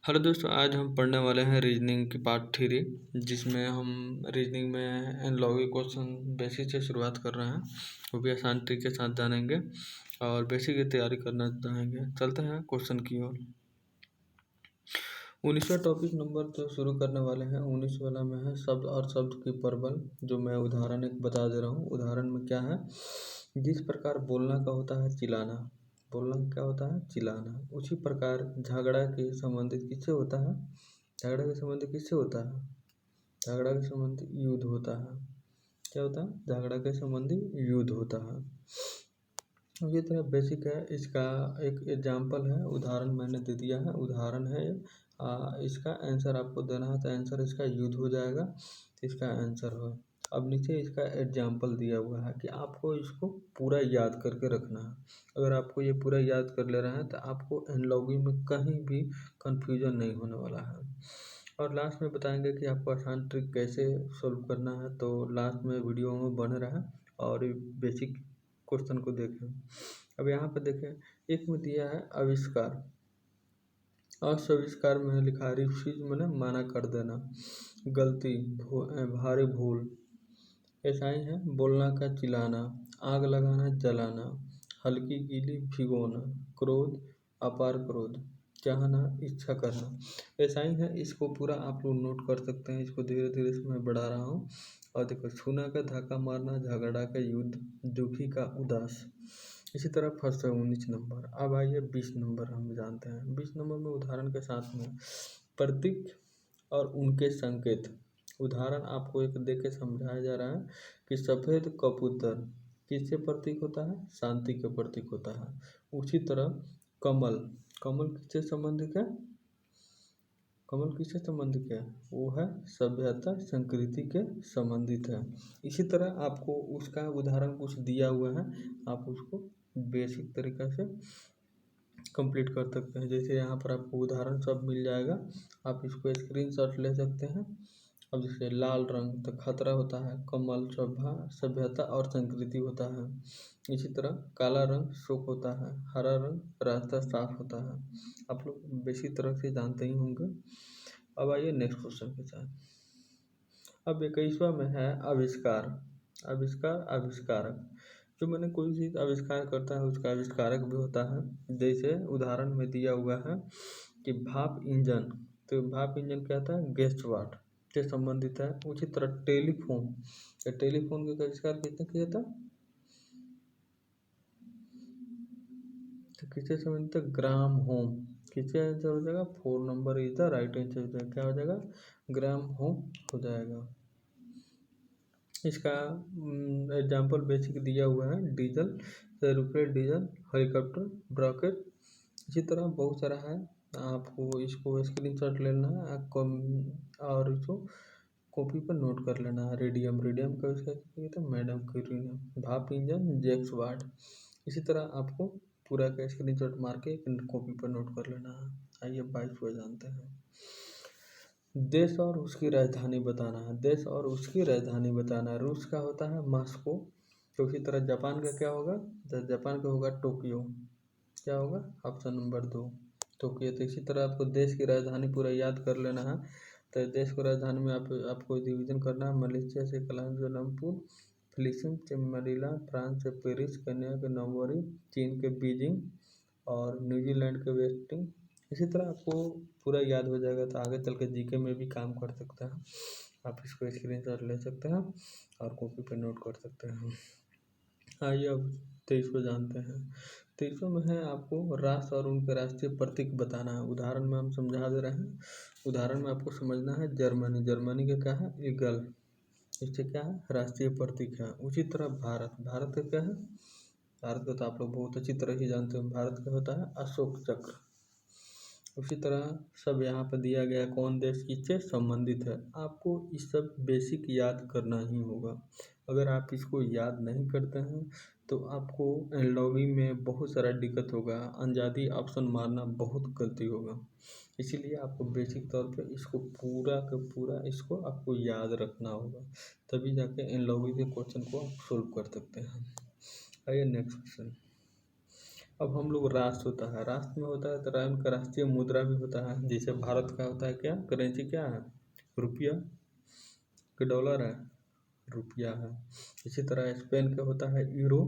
Hello दोस्तों, आज हम पढ़ने वाले हैं रीजनिंग की पार्ट 3, जिसमें हम रीजनिंग में एनालॉगी क्वेश्चन बेसिक से शुरुआत कर रहे हैं। वो भी आसान तरीके के साथ जानेंगे और बेसिक की तैयारी करना चाहेंगे। चलते हैं क्वेश्चन की ओर। 19वां टॉपिक नंबर जो शुरू करने वाले हैं, 19 वाला में है शब्द और शब्द की प्रबल। जो मैं उदाहरण एक बता दे रहा हूँ। उदाहरण में क्या है, जिस प्रकार बोलना का होता है चिल्लाना, बोलना क्या होता है चिल्लाना, उसी प्रकार झगड़ा के संबंधित किससे होता है, झगड़ा के संबंधित किससे होता है, झगड़ा के संबंधित युद्ध होता है। क्या होता है, झगड़ा के संबंधित युद्ध होता है। ये तरह बेसिक है। इसका एक एग्जाम्पल है, उदाहरण मैंने दे दिया है। उदाहरण है इसका आंसर आपको देना है, तो आंसर इसका युद्ध हो जाएगा, इसका आंसर हो। अब नीचे इसका एग्जाम्पल दिया हुआ है कि आपको इसको पूरा याद करके रखना है। अगर आपको ये पूरा याद कर ले रहे हैं तो आपको एनालॉगी में कहीं भी कंफ्यूजन नहीं होने वाला है। और लास्ट में बताएंगे कि आपको आसान ट्रिक कैसे सॉल्व करना है। तो लास्ट में वीडियो में बने रहें और बेसिक क्वेश्चन को देखें। अब यहाँ पे देखें, एक में दिया है आविष्कार। अस्विष्कार में लिखा है रिफ्यूज मैंने माना कर देना, गलती, भारी भूल। ऐसा ही है, बोलना का चिल्लाना, आग लगाना जलाना, हल्की गीली भिगोना, क्रोध अपार क्रोध, चाहना इच्छा करना। ऐसा ही है, इसको पूरा आप लोग नोट कर सकते हैं। इसको धीरे धीरे से मैं बढ़ा रहा हूँ। और देखो, छूना का धक्का मारना, झगड़ा का युद्ध, दुखी का उदास। इसी तरह फर्स्ट है 19 नंबर। अब आइए 20 नंबर हम जानते हैं। 20 नंबर में उदाहरण के साथ में प्रतीक और उनके संकेत। उदाहरण आपको एक देख के समझाया जा रहा है कि सफ़ेद कबूतर किससे प्रतीक होता है, शांति के प्रतीक होता है। उसी तरह कमल, कमल किससे संबंधित है, कमल किससे संबंधित है, वो है सभ्यता संस्कृति के संबंधित है। इसी तरह आपको उसका उदाहरण कुछ दिया हुआ है, आप उसको बेसिक तरीक़ा से कंप्लीट कर सकते हैं। जैसे यहाँ पर आपको उदाहरण सब मिल जाएगा, आप इसको स्क्रीनशॉट ले सकते हैं। अब जैसे लाल रंग तो खतरा होता है, कमल सभ्यता और संस्कृति होता है। इसी तरह काला रंग शोक होता है, हरा रंग रास्ता साफ होता है। आप लोग बेसिक तरह से जानते ही होंगे। अब आइए नेक्स्ट क्वेश्चन के साथ। अब 21वां में है आविष्कार। आविष्कार आविष्कारक, जो मैंने कोई चीज़ आविष्कार करता है उसका आविष्कारक भी होता है। जैसे उदाहरण में दिया हुआ है कि भाप इंजन, तो भाप इंजन क्या था, गैस वाट से संबंधित है। उसी तरह टेलीफोन, तो टेलीफोन का आविष्कार किसने किया था, तो किससे संबंधित है, ग्राम होम। किससे आंसर हो जाएगा, 4 number is the right answer. क्या हो जाएगा, ग्राम होम हो जाएगा। इसका एग्जाम्पल बेसिक दिया हुआ है, diesel, aeroplane diesel, helicopter rocket. इसी तरह बहुत सारा है, आपको इसको स्क्रीनशॉट लेना है आपको और इसको कॉपी पर नोट कर लेना है। रेडियम, रेडियम का इसका मैडम क्यूरी, भाप इंजन जैक्स वाट। इसी तरह आपको पूरा का स्क्रीनशॉट मार के कॉपी पर नोट कर लेना है। आइए 22 जानते हैं। देश और उसकी राजधानी बताना है, देश और उसकी राजधानी बताना है। रूस का होता है मॉस्को, तो उसी तरह जापान का क्या होगा, तो जापान का होगा टोक्यो। क्या होगा, ऑप्शन नंबर 2 टोक्यो। तो इसी तरह आपको देश की राजधानी पूरा याद कर लेना है। तो देश की राजधानी में आपको डिवीजन करना है। मलेशिया से कुआलालंपुर, फिलीपींस से मनीला, फ्रांस से पेरिस, केन्या के नैरोबी, चीन के बीजिंग और न्यूजीलैंड के वेस्टिंग। इसी तरह आपको पूरा याद हो जाएगा, तो आगे चल के जीके में भी काम कर सकता है। आप इसको स्क्रीनशॉट ले सकते हैं और कॉपी पे नोट कर सकते हैं। आइए अब 23 को जानते हैं। 23 में है आपको राष्ट्र और उनके राष्ट्रीय प्रतीक बताना है। उदाहरण में हम समझा दे रहे हैं। उदाहरण में आपको समझना है जर्मनी, जर्मनी का क्या है, ईगल, इससे क्या है, राष्ट्रीय प्रतीक है। उसी तरह भारत, भारत का क्या है, भारत का तो आप लोग बहुत अच्छी तरह से जानते हो, भारत का होता है अशोक चक्र। उसी तरह सब यहाँ पर दिया गया कौन देश किससे संबंधित है। आपको इस सब बेसिक याद करना ही होगा। अगर आप इसको याद नहीं करते हैं तो आपको एनालॉगी में बहुत सारा दिक्कत होगा, अनजादी ऑप्शन मारना बहुत गलती होगा। इसीलिए आपको बेसिक तौर पे इसको पूरा का पूरा इसको आपको याद रखना होगा, तभी जाके एनालॉगी के क्वेश्चन को आप सोल्व कर सकते हैं। आइए नेक्स्ट क्वेश्चन। अब हम लोग राष्ट्र होता है, राष्ट्र में होता है तो उनका राष्ट्रीय मुद्रा भी होता है। जैसे भारत का होता है क्या करेंसी, क्या है, रुपया कि डॉलर है, रुपया है। इसी तरह स्पेन का होता है यूरो,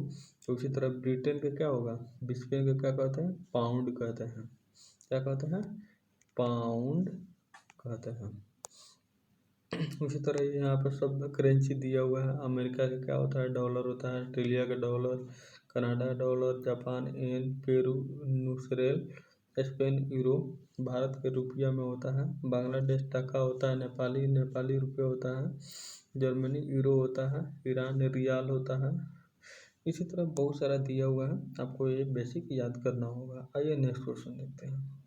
तो उसी तरह ब्रिटेन का क्या होगा, स्पेन का क्या कहते हैं, पाउंड कहते हैं। क्या कहते हैं, पाउंड कहते हैं। उसी तरह यहाँ पर सब करेंसी दिया हुआ है। अमेरिका का क्या होता है, डॉलर होता है। ऑस्ट्रेलिया का डॉलर, कनाडा डॉलर, जापान येन, पेरू नुसरेल, स्पेन यूरो। भारत के रुपया में होता है। बांग्लादेश टका होता है, नेपाली रुपया होता है। जर्मनी यूरो होता है। ईरान रियाल होता है। इसी तरह बहुत सारा दिया हुआ है, आपको ये बेसिक याद करना होगा। आइए नेक्स्ट क्वेश्चन देखते हैं।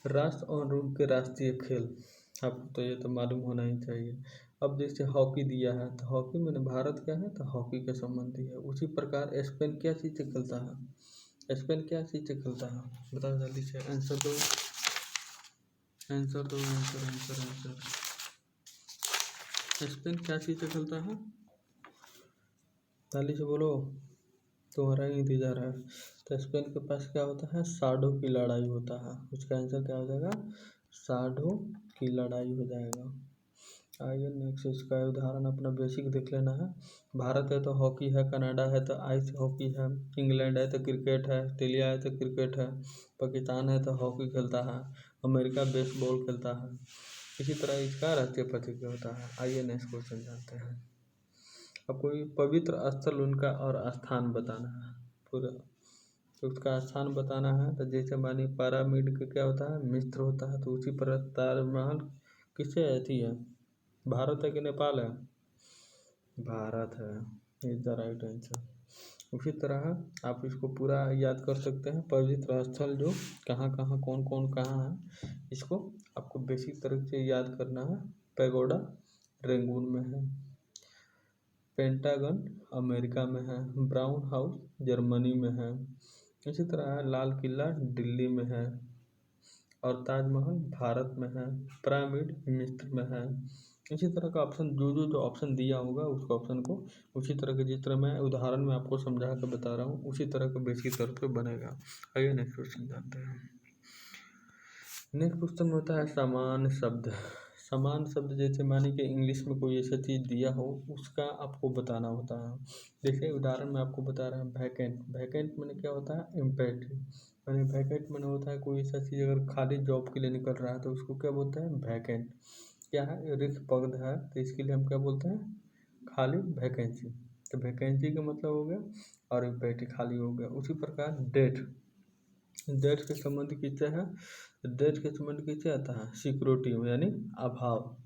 राष्ट्र और उनके राष्ट्रीय खेल, आपको तो ये तो मालूम होना ही चाहिए। अब जैसे हॉकी दिया है, तो हॉकी में भारत क्या है, तो हॉकी के संबंधी है। उसी प्रकार स्पेन क्या चीज़ से खेलता है, स्पेन क्या चीज़ से खेलता है, बताओ जल्दी से, आंसर दो, आंसर दो, आंसर आंसर आंसर। स्पेन क्या चीज़ से खेलता है, जल्दी से बोलो, तुम्हारा ही इंतजार है। तो स्पेन के पास क्या होता है, साढ़ों की लड़ाई होता है। उसका आंसर क्या हो जाएगा, साढ़ों की लड़ाई हो जाएगा। आइए नेक्स्ट, इसका उदाहरण अपना बेसिक देख लेना है। भारत है तो हॉकी है, कनाडा है तो आइस हॉकी है, इंग्लैंड है तो क्रिकेट है, ऑस्ट्रेलिया है तो क्रिकेट है, पाकिस्तान है तो हॉकी खेलता है, अमेरिका बेसबॉल खेलता है। इसी तरह इसका राष्ट्रीय प्रतीक होता है। आइए नेक्स्ट क्वेश्चन जानते हैं। अब कोई पवित्र स्थल उनका और स्थान बताना है पूरा, तो उसका स्थान बताना है। तो जैसे मानिए पिरामिड का क्या होता है, मिस्र होता है। तो उसी पर ताजमहल किससे अथी है, भारत है कि नेपाल है, भारत है, इज द राइट आंसर। उसी तरह आप इसको पूरा याद कर सकते हैं। पवित्र स्थल जो कहाँ कहाँ कौन कौन कहाँ है, इसको आपको बेसिक तरह से याद करना है। पैगोडा रेंगून में है, पेंटागन अमेरिका में है, ब्राउन हाउस जर्मनी में है। इसी तरह लाल किला दिल्ली में है, और ताजमहल भारत में है, पिरामिड मिस्र में है। इसी तरह का ऑप्शन जो ऑप्शन दिया होगा उसका ऑप्शन को उसी तरह के, जिस तरह मैं उदाहरण में आपको समझा कर बता रहा हूँ उसी तरह का बेसिक तौर पे बनेगा। आइए नेक्स्ट क्वेश्चन जानते हैं। नेक्स्ट क्वेश्चन होता है समान शब्द। समान शब्द जैसे माने कि इंग्लिश में कोई ऐसा चीज़ दिया हो, उसका आपको बताना होता है। जैसे उदाहरण में आपको बता रहा हूँ, वैकेंट, वैकेंट मैंने क्या होता है, एम्पैटी। मैंने वैकेंट मैंने होता है कोई ऐसा चीज़ अगर खाली जॉब के लिए निकल रहा है तो उसको क्या बोलते हैं, वैकेंट। क्या है, रिक्त पद है, तो इसके लिए हम क्या बोलते हैं, खाली वैकेंसी। तो वैकेंसी का मतलब हो गया, और एम्पैटी खाली हो गया। उसी प्रकार डेट, डेट के संबंध किससे है, डेट के संबंध किससे आता है, सिक्योरिटी में, यानी अभाव।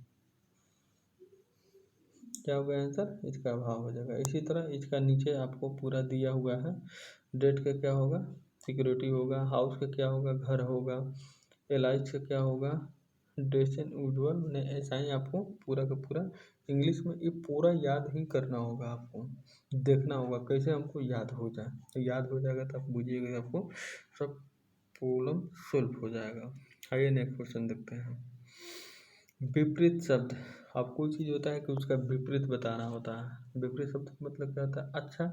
क्या होगा आंसर, इसका अभाव हो जाएगा। इसी तरह इसका नीचे आपको पूरा दिया हुआ है। डेट का क्या होगा, सिक्योरिटी होगा। हाउस का क्या होगा, घर होगा। एलाइज का क्या होगा, डेसन उज्ज्वल। ने ऐसा ही आपको पूरा का पूरा इंग्लिश में ये पूरा याद ही करना होगा। आपको देखना होगा कैसे हमको याद हो जाए, तो याद हो जाएगा तो आप बुझिएगा, आपको सब प्रॉब्लम सॉल्व हो जाएगा। आइए नेक्स्ट क्वेश्चन देखते हैं। विपरीत शब्द, अब कोई चीज़ होता है कि उसका विपरीत बताना होता है। विपरीत शब्द का मतलब क्या होता है, अच्छा,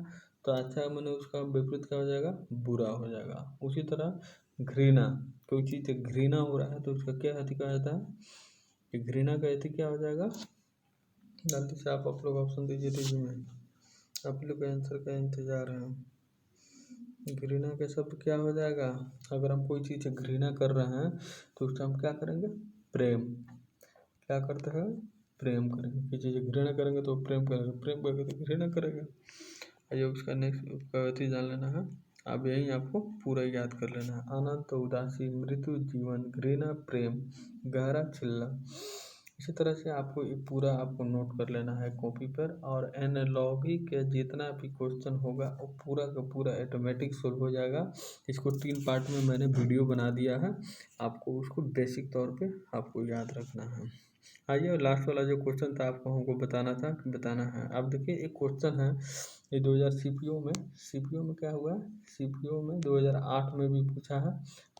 तो अच्छा मैंने उसका विपरीत क्या हो जाएगा, बुरा हो जाएगा। उसी तरह घृणा, कोई चीज़ घृणा हो रहा है तो उसका क्या अर्थ कहा जाता है, कि घृणा का अर्थ क्या हो जाएगा। जल्दी से आप लोग ऑप्शन दीजिए, टीवी में आप लोग का आंसर का इंतजार है। घृणा का शब्द क्या हो जाएगा, अगर हम कोई चीज़ घृणा कर रहे हैं तो उसका हम क्या करेंगे, प्रेम। क्या करते हैं, प्रेम करेंगे। किसी चीज़ घृणा करेंगे तो प्रेम करेंगे, प्रेम करेंगे तो घृणा करेंगे। आइए उसका नेक्स्ट उसका अथी जान लेना है। अब यही आपको पूरा याद कर लेना है। आनंद, उदासी, मृत्यु, जीवन, घृणा, प्रेम, गहरा, छिल्ला। इसी तरह से आपको ये पूरा आपको नोट कर लेना है कॉपी पर, और एनालॉगी के जितना भी क्वेश्चन होगा वो पूरा का पूरा ऑटोमेटिक सोल्व हो जाएगा। इसको 3 पार्ट में मैंने वीडियो बना दिया है, आपको उसको बेसिक तौर पे आपको याद रखना है। आइए लास्ट वाला जो क्वेश्चन था आपको हमको बताना है। अब देखिए एक क्वेश्चन है, ये 2000 सीपीओ में क्या हुआ, सीपीओ में 2008 में भी पूछा है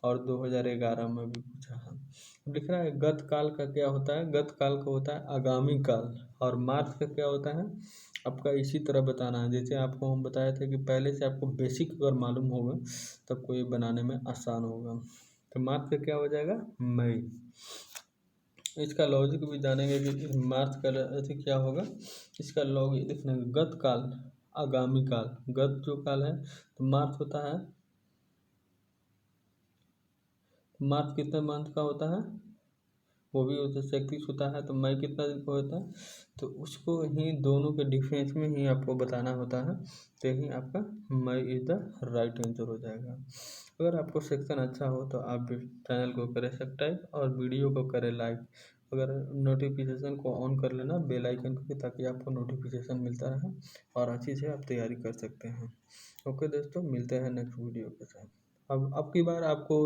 और 2011 में भी पूछा है। लिख रहा है गत काल का क्या होता है, गत काल का होता है आगामी काल, और मार्च का क्या होता है, आपका इसी तरह बताना है। जैसे आपको हम बताए थे कि पहले से आपको बेसिक अगर मालूम होगा तब को ये बनाने में आसान होगा। तो मार्च का क्या हो जाएगा, मई। इसका लॉजिक भी जानेंगे कि मार्च का ऐसे क्या होगा। इसका लॉजिक देखना, गत काल, आगामी काल। गत जो काल है तो मार्च होता है, मार्च कितने मंथ का होता है, वो भी होता है 31 होता है। तो मई कितना दिन का होता है, तो उसको ही दोनों के डिफरेंस में ही आपको बताना होता है। तो यही आपका May is the right answer हो जाएगा। अगर आपको सेक्शन अच्छा हो तो आप भी चैनल को करें सब्सक्राइब और वीडियो को करें लाइक। अगर नोटिफिकेशन को ऑन कर लेना बेल आइकन को, ताकि आपको नोटिफिकेशन मिलता रहे और अच्छी से आप तैयारी कर सकते हैं। ओके दोस्तों, मिलते हैं नेक्स्ट वीडियो के साथ। अब की बार आपको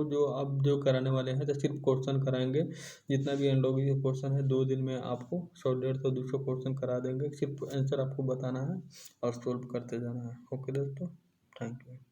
जो कराने वाले हैं तो सिर्फ क्वेश्चन कराएंगे। जितना भी एंडोलॉजी का क्वेश्चन है 2 दिन में आपको 100 150 200 क्वेश्चन करा देंगे। सिर्फ आंसर आपको बताना है और सोल्व करते जाना है। ओके दोस्तों, थैंक यू।